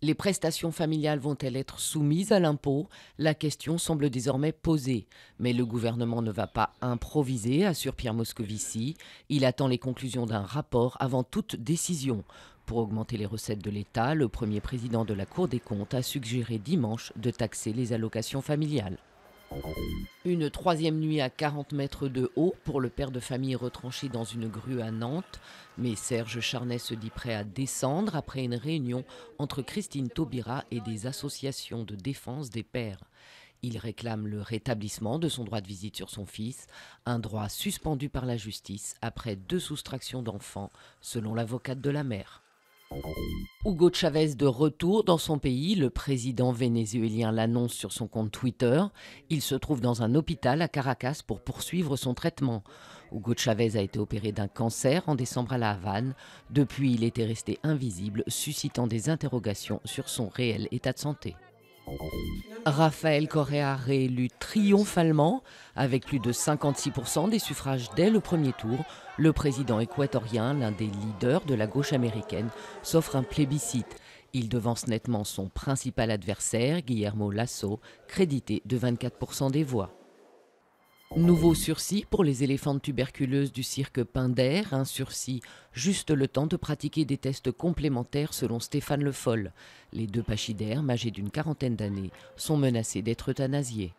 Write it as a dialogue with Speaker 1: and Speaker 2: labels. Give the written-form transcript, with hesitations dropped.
Speaker 1: Les prestations familiales vont-elles être soumises à l'impôt? La question semble désormais posée. Mais le gouvernement ne va pas improviser, assure Pierre Moscovici. Il attend les conclusions d'un rapport avant toute décision. Pour augmenter les recettes de l'État, le premier président de la Cour des comptes a suggéré dimanche de taxer les allocations familiales. Une troisième nuit à 40 mètres de haut pour le père de famille retranché dans une grue à Nantes. Mais Serge Charnet se dit prêt à descendre après une réunion entre Christine Taubira et des associations de défense des pères. Il réclame le rétablissement de son droit de visite sur son fils, un droit suspendu par la justice après 2 soustractions d'enfants, selon l'avocate de la mère. Hugo Chavez de retour dans son pays, le président vénézuélien l'annonce sur son compte Twitter. Il se trouve dans un hôpital à Caracas pour poursuivre son traitement. Hugo Chavez a été opéré d'un cancer en décembre à La Havane. Depuis, il était resté invisible, suscitant des interrogations sur son réel état de santé. Rafael Correa réélu triomphalement avec plus de 56% des suffrages dès le premier tour. Le président équatorien, l'un des leaders de la gauche américaine, s'offre un plébiscite. Il devance nettement son principal adversaire, Guillermo Lasso, crédité de 24% des voix. Nouveau sursis pour les éléphantes tuberculeuses du cirque Pinder, un sursis juste le temps de pratiquer des tests complémentaires selon Stéphane Le Foll. Les 2 pachydermes, âgés d'une quarantaine d'années, sont menacés d'être euthanasiés.